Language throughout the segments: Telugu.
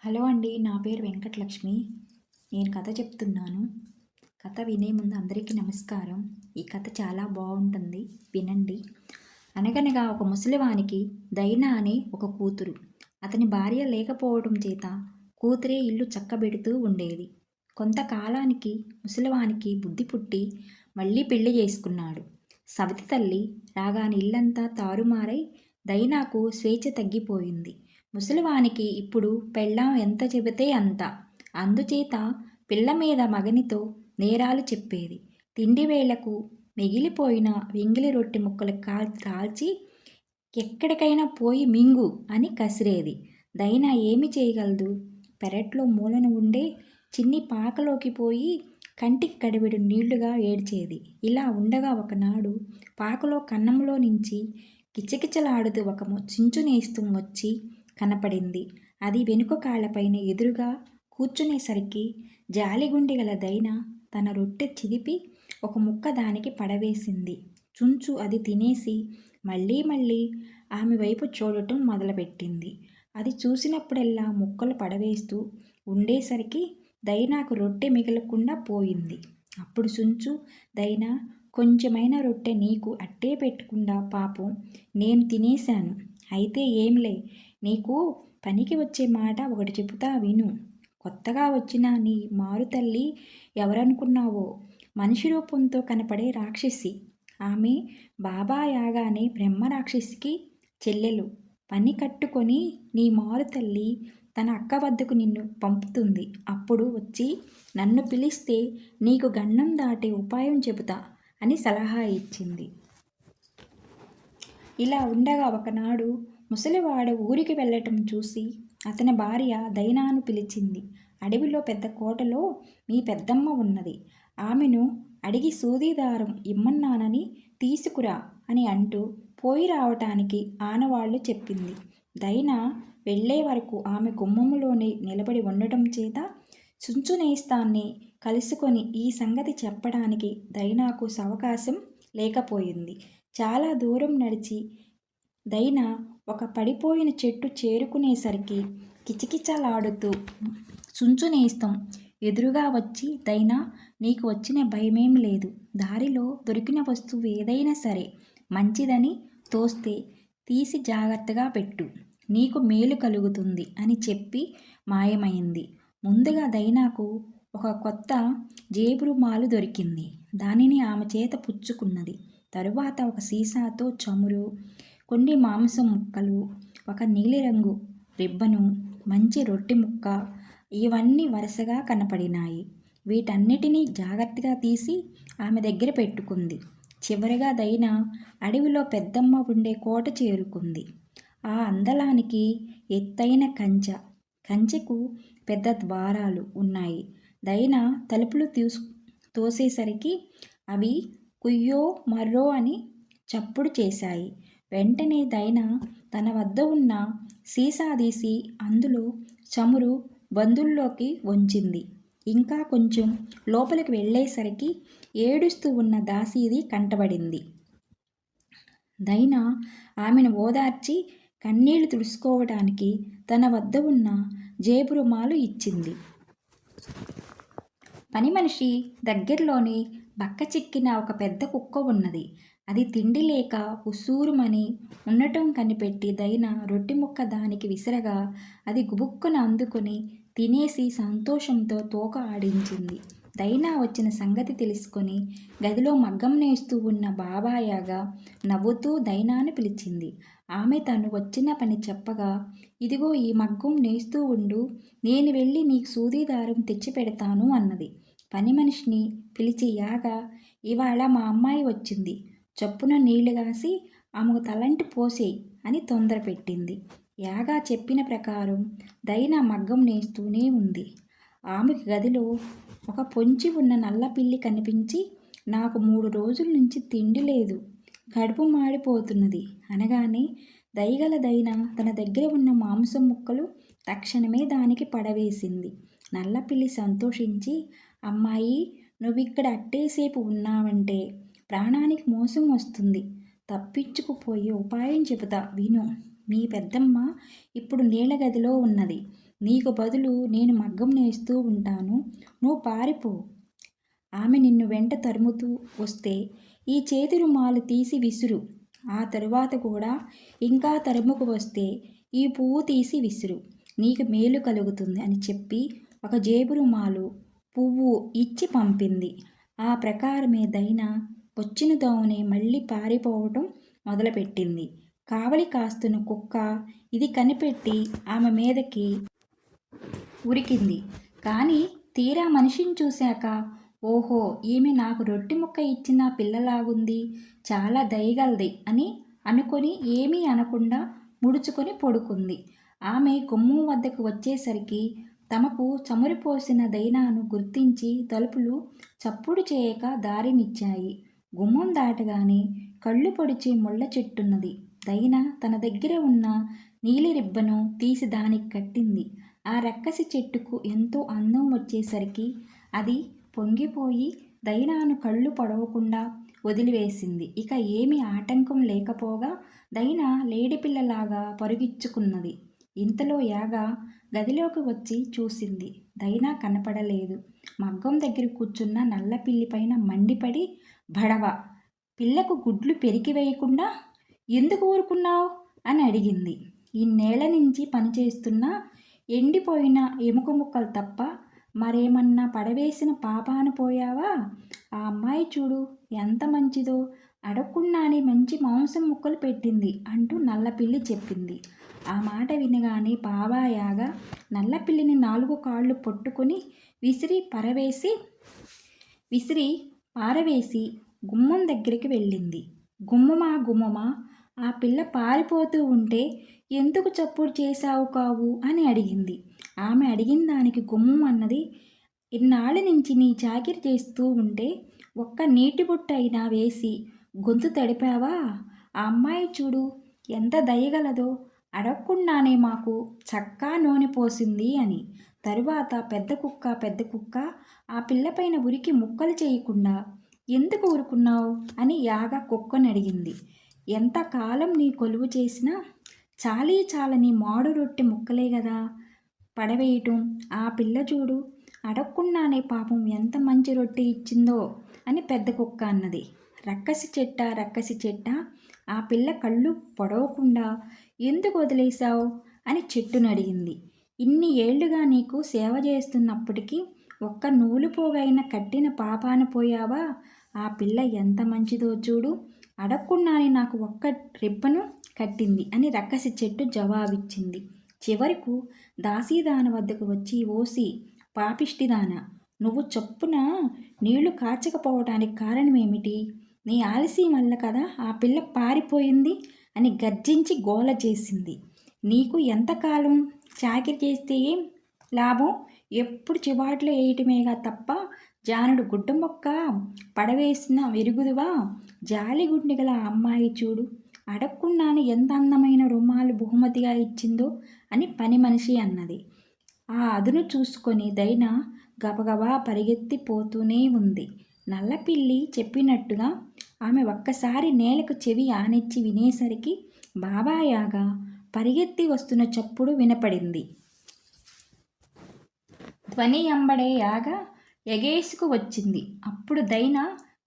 హలో అండి. నా పేరు వెంకటలక్ష్మి. నేను కథ చెప్తున్నాను. కథ వినే ముందు అందరికీ నమస్కారం. ఈ కథ చాలా బాగుంటుంది, వినండి. అనగనగా ఒక ముసలివానికి దైన అనే ఒక కూతురు. అతని భార్య లేకపోవడం చేత కూతురే ఇల్లు చక్కబెడుతూ ఉండేది. కొంతకాలానికి ముసలివానికి బుద్ధి పుట్టి మళ్ళీ పెళ్లి చేసుకున్నాడు. సవతి తల్లి రాగానే ఇల్లంతా తారుమారై దైనాకు స్వేచ్ఛ తగ్గిపోయింది. ముసలివానికి ఇప్పుడు పెళ్ళాం ఎంత చెబితే అంత. అందుచేత పిల్ల మీద మగనితో నేరాలు చెప్పేది. తిండి వేళకు మిగిలిపోయిన వెంగిలి రొట్టె ముక్కలు కాల్చి ఎక్కడికైనా పోయి మింగు అని కసిరేది. దైనా ఏమి చేయగలదు? పెరట్లో మూలన ఉండే చిన్ని పాకలోకి పోయి కంటికి కడివెడు నీళ్లుగా ఏడ్చేది. ఇలా ఉండగా ఒకనాడు పాకలో కన్నంలో నుంచి కిచకిచలాడుతూ ఒక చించునేస్తూ వచ్చి కనపడింది. అది వెనుక కాళ్ళపైన ఎదురుగా కూర్చునేసరికి జాలిగుండె గల దైన తన రొట్టె చిదిపి ఒక ముక్క దానికి పడవేసింది. చుంచు అది తినేసి మళ్ళీ మళ్ళీ ఆమె వైపు చూడటం మొదలుపెట్టింది. అది చూసినప్పుడల్లా ముక్కలు పడవేస్తూ ఉండేసరికి దైనాకు రొట్టె మిగలకుండా పోయింది. అప్పుడు చుంచు, దైనా, కొంచెమైన రొట్టె నీకు అట్టే పెట్టకుండా పాపం నేను తినేశాను. అయితే ఏంలే, నీకు పనికి వచ్చే మాట ఒకటి చెబుతా విను. కొత్తగా వచ్చిన నీ మారుతల్లి ఎవరనుకున్నావో, మనిషి రూపంతో కనపడే రాక్షసి. ఆమె బాబా యాగానే బ్రహ్మ రాక్షసికి చెల్లెలు. పని కట్టుకొని నీ మారుతల్లి తన అక్క వద్దకు నిన్ను పంపుతుంది. అప్పుడు వచ్చి నన్ను పిలిస్తే నీకు గండం దాటే ఉపాయం చెబుతా అని సలహా ఇచ్చింది. ఇలా ఉండగా ఒకనాడు ముసలివాడు ఊరికి వెళ్ళటం చూసి అతని భార్య దైనాను పిలిచింది. అడవిలో పెద్ద కోటలో మీ పెద్దమ్మ ఉన్నది. ఆమెను అడిగి సూదీదారం ఇమ్మన్నానని తీసుకురా అని అంటూ పోయి రావటానికి ఆనవాళ్లు చెప్పింది. దైనా వెళ్లే వరకు ఆమె గుమ్మములోనే నిలబడి ఉండటం చేత చుంచునేస్తాన్ని కలుసుకొని ఈ సంగతి చెప్పడానికి దైనాకు అవకాశం లేకపోయింది. చాలా దూరం నడిచి దైనా ఒక పడిపోయిన చెట్టు చేరుకునేసరికి కిచకిచలాడుతూ చుంచునేస్తం ఎదురుగా వచ్చి, దైనా, నీకు వచ్చిన భయమేం లేదు. దారిలో దొరికిన వస్తువు ఏదైనా సరే మంచిదని తోస్తే తీసి జాగ్రత్తగా పెట్టు, నీకు మేలు కలుగుతుంది అని చెప్పి మాయమైంది. ముందుగా దైనాకు ఒక కొత్త జేబురుమాలు దొరికింది. దానిని ఆమె చేత పుచ్చుకున్నది. తరువాత ఒక సీసాతో చమురు, కొన్ని మాంసం ముక్కలు, ఒక నీలిరంగు రిబ్బను, మంచి రొట్టె ముక్క, ఇవన్నీ వరుసగా కనపడినాయి. వీటన్నిటినీ జాగ్రత్తగా తీసి ఆమె దగ్గర పెట్టుకుంది. చివరిగా దైన అడవిలో పెద్దమ్మ ఉండే కోట చేరుకుంది. ఆ అందలానికి ఎత్తైన కంచెకు పెద్ద ద్వారాలు ఉన్నాయి. దైన తలుపులు తోసేసరికి అవి కుయ్యో మర్రో అని చప్పుడు చేశాయి. వెంటనే దైన తన వద్ద ఉన్న సీసా తీసి అందులో చమురు బందుల్లోకి వంచింది. ఇంకా కొంచెం లోపలికి వెళ్ళేసరికి ఏడుస్తూ ఉన్న దాసీది కంటబడింది. దైన ఆమెను ఓదార్చి కన్నీళ్లు తుడుచుకోవడానికి తన వద్ద ఉన్న జేబురుమాలు ఇచ్చింది. పని మనిషి దగ్గరలోని బక్క చిక్కిన ఒక పెద్ద కుక్క ఉన్నది. అది తిండి లేక ఉసూరుమని ఉండటం కనిపెట్టి దైన రొట్టె ముక్క దానికి విసరగా అది గుబుక్కున అందుకొని తినేసి సంతోషంతో తోక ఆడించింది. దైనా వచ్చిన సంగతి తెలుసుకొని గదిలో మగ్గం నేస్తూ ఉన్న బాబాయాగా నవ్వుతూ దైనాను పిలిచింది. ఆమె తను వచ్చిన పని చెప్పగా, ఇదిగో ఈ మగ్గం నేస్తూ ఉండు, నేను వెళ్ళి నీకు సూదీదారం తెచ్చి పెడతాను అన్నది. పని మనిషిని పిలిచి, యాగా, ఇవాళ మా అమ్మాయి వచ్చింది, చప్పున నీళ్లు కాసి ఆమెకు తలంటి పోసేయి అని తొందర పెట్టింది. యాగా చెప్పిన ప్రకారం దైన మగ్గం నేస్తూనే ఉంది. ఆమెకి గదిలో ఒక పొంచి ఉన్న నల్లపిల్లి కనిపించి, నాకు 3 రోజుల నుంచి తిండి లేదు, కడుపు మాడిపోతున్నది అనగానే దయగల దైన తన దగ్గర ఉన్న మాంసం ముక్కలు తక్షణమే దానికి పడవేసింది. నల్లపిల్లి సంతోషించి, అమ్మాయి, నువ్విక్కడ అట్టేసేపు ఉన్నావంటే ప్రాణానికి మోసం వస్తుంది, తప్పించుకుపోయే ఉపాయం చెబుతా విను. మీ పెద్దమ్మ ఇప్పుడు నీళ్ళ గదిలో ఉన్నది. నీకు బదులు నేను మగ్గం నేస్తూ ఉంటాను, నువ్వు పారిపో. ఆమె నిన్ను వెంట తరుముతూ వస్తే ఈ చేతి రుమాలు తీసి విసురు. ఆ తరువాత కూడా ఇంకా తరుముకు వస్తే ఈ పువ్వు తీసి విసురు. నీకు మేలు కలుగుతుంది అని చెప్పి ఒక జేబు రుమాలు, పువ్వు ఇచ్చి పంపింది. ఆ ప్రకారమే దైన వచ్చిన దోవనే మళ్ళీ పారిపోవటం మొదలుపెట్టింది. కావలి కాస్తున్న కుక్క ఇది కనిపెట్టి ఆమె మీదకి ఉరికింది. కానీ తీరా మనిషిని చూశాక, ఓహో, ఈమె నాకు రొట్టె ముక్క ఇచ్చిన పిల్లలాగుంది, చాలా దయగలది అని అనుకొని ఏమీ అనకుండా ముడుచుకొని పడుకుంది. ఆమె గుమ్మం వద్దకు వచ్చేసరికి తమకు చమురిపోసిన దైనాను గుర్తించి తలుపులు చప్పుడు చేయక దారినిచ్చాయి. గుమ్మం దాటగానే కళ్ళు పొడిచి ముళ్ళ చెట్టున్నది. దైన తన దగ్గర ఉన్న నీలి రిబ్బను తీసి దానికి కట్టింది. ఆ రక్కసి చెట్టుకు ఎంతో అందం వచ్చేసరికి అది పొంగిపోయి దైనాను కళ్ళు పొడవకుండా వదిలివేసింది. ఇక ఏమీ ఆటంకం లేకపోగా దైన లేడిపిల్లలాగా పరుగిచ్చుకున్నది. ఇంతలో యాగ గదిలోకి వచ్చి చూసింది. దైన కనపడలేదు. మగ్గం దగ్గర కూర్చున్న నల్లపిల్లి పైన మండిపడి, బడవ, పిల్లకు గుడ్లు పెరికివేయకుండా ఎందుకు ఊరుకున్నావు అని అడిగింది. ఇన్నేళ్ల నుంచి పనిచేస్తున్నా ఎండిపోయిన ఎముక ముక్కలు తప్ప మరేమన్నా పడవేసిన పాపాన పోయావా? ఆ అమ్మాయి చూడు ఎంత మంచిదో, అడగకుండానే మంచి మాంసం ముక్కలు పెట్టింది అంటూ నల్లపిల్లి చెప్పింది. ఆ మాట వినగానే బాబాయాగా నల్లపిల్లిని 4 కాళ్ళు పట్టుకొని విసిరి పారవేసి గుమ్మం దగ్గరికి వెళ్ళింది. గుమ్మమా గుమ్మమా, ఆ పిల్ల పారిపోతూ ఉంటే ఎందుకు చప్పుడు చేశావు కావు అని అడిగింది. ఆమె అడిగిన దానికి గుమ్మం అన్నది, ఇన్నాళ్ళ నుంచి నీ చాకిరి చేస్తూ ఉంటే ఒక్క నీటి బుట్ట అయినా వేసి గొంతు తడిపావా? ఆ అమ్మాయి చూడు ఎంత దయగలదో, అడగకుండానే మాకు చక్కా నూనె పోసింది అని. తరువాత పెద్ద కుక్క ఆ పిల్లపైన ఉరికి ముక్కలు చేయకుండా ఎందుకు ఊరుకున్నావు అని యాగ కుక్కని అడిగింది. ఎంతకాలం నీ కొలువు చేసినా చాలని మాడు రొట్టె ముక్కలే కదా పడవేయటం. ఆ పిల్ల చూడు అడగకుండానే పాపం ఎంత మంచి రొట్టె ఇచ్చిందో అని పెద్ద కుక్క అన్నది. రక్కసి చెట్ట, ఆ పిల్ల కళ్ళు పొడవకుండా ఎందుకు వదిలేశావు అని చెట్టును అడిగింది. ఇన్ని ఏళ్లుగా నీకు సేవ చేస్తున్నప్పటికీ ఒక్క నూలు పోగైన కట్టిన పాపాన పోయావా? ఆ పిల్ల ఎంత మంచిదో చూడు, అడగకుండానే నాకు ఒక్క రిబ్బను కట్టింది అని రక్కసి చెట్టు జవాబిచ్చింది. చివరకు దాసీదాన వద్దకు వచ్చి, ఓసి పాపిష్టిదాన, నువ్వు చొప్పున నీళ్లు కాచకపోవటానికి కారణమేమిటి? నీ ఆలస్యం వల్ల కదా ఆ పిల్ల పారిపోయింది అని గర్జించి గోల చేసింది. నీకు ఎంతకాలం చాకిరి చేస్తే ఏం లాభం? ఎప్పుడు చివాట్లు వేయటమేగా తప్ప జానుడు గుడ్డ మొక్క పడవేసిన వెరుగుదువా? జాలిగుండె గల అమ్మాయి చూడు, అడగకుండానే ఎంత అందమైన రుమాలు బహుమతిగా ఇచ్చిందో అని పని మనిషి అన్నది. ఆ అదును చూసుకొని దైన గబగబా పరిగెత్తిపోతూనే ఉంది. నల్లపిల్లి చెప్పినట్టుగా ఆమె ఒక్కసారి నేలకు చెవి ఆనిచ్చి వినేసరికి బాబాయాగా పరిగెత్తి వస్తున్న చప్పుడు వినపడింది. ధ్వని ఎంబడే యాగ ఎగేసుకు వచ్చింది. అప్పుడు దైన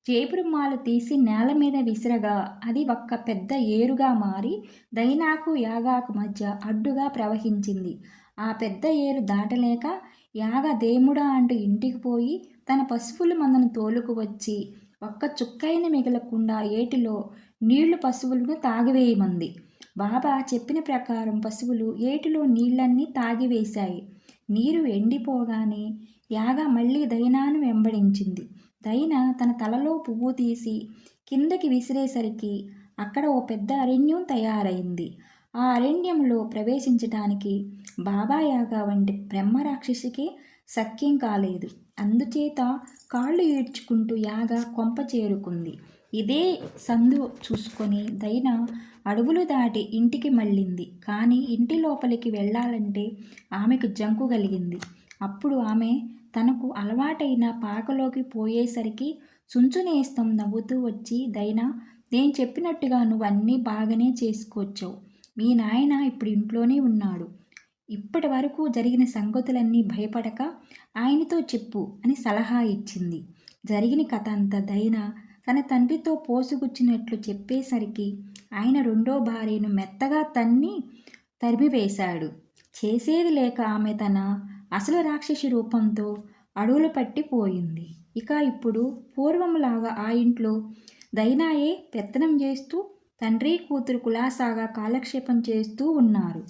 జేబురుమాలు తీసి నేల మీద విసిరగా అది ఒక్క పెద్ద ఏరుగా మారి దైనాకు యాగాకు మధ్య అడ్డుగా ప్రవహించింది. ఆ పెద్ద ఏరు దాటలేక యాగ దేముడా అంటూ ఇంటికి పోయి తన పశువుల మందను తోలుకు వచ్చి ఒక్క చుక్కైన మిగలకుండా ఏటిలో నీళ్లు పశువులను తాగివేయమంది. బాబా చెప్పిన ప్రకారం పశువులు ఏటిలో నీళ్లన్నీ తాగివేశాయి. నీరు ఎండిపోగానే యాగ మళ్ళీ దైనాను వెంబడించింది. దైన తన తలలో పువ్వు తీసి కిందకి విసిరేసరికి అక్కడ ఓ పెద్ద అరణ్యం తయారైంది. ఆ అరణ్యంలో ప్రవేశించటానికి బాబాయాగ వంటి బ్రహ్మరాక్షసికి సఖ్యం కాలేదు. అందుచేత కాళ్ళు ఈడ్చుకుంటూ యాగ కొంప చేరుకుంది. ఇదే సందు చూసుకొని దైన అడవులు దాటి ఇంటికి మళ్ళింది. కానీ ఇంటి లోపలికి వెళ్ళాలంటే ఆమెకు జంకు కలిగింది. అప్పుడు ఆమె తనకు అలవాటైన పాకలోకి పోయేసరికి సుంచునేస్తం నవ్వుతూ వచ్చి, దైనా, నేను చెప్పినట్టుగా నువ్వు అన్నీ బాగానే చేసుకొచ్చావు. మీ నాయన ఇప్పుడు ఇంట్లోనే ఉన్నాడు. ఇప్పటి వరకు జరిగిన సంగతులన్నీ భయపడక ఆయనతో చెప్పు అని సలహా ఇచ్చింది. జరిగిన కథ అంతా దైన తన తండ్రితో పోసుగుచ్చినట్లు చెప్పేసరికి ఆయన రెండో భార్యను మెత్తగా తరిమివేశాడు. చేసేది లేక ఆమె తన అసలు రాక్షసి రూపంతో అడవులు పట్టిపోయింది. ఇక ఇప్పుడు పూర్వంలాగా ఆ ఇంట్లో దైనాయే పెత్తనం చేస్తూ తండ్రి కూతురు కులాసాగా కాలక్షేపం చేస్తూ ఉన్నారు.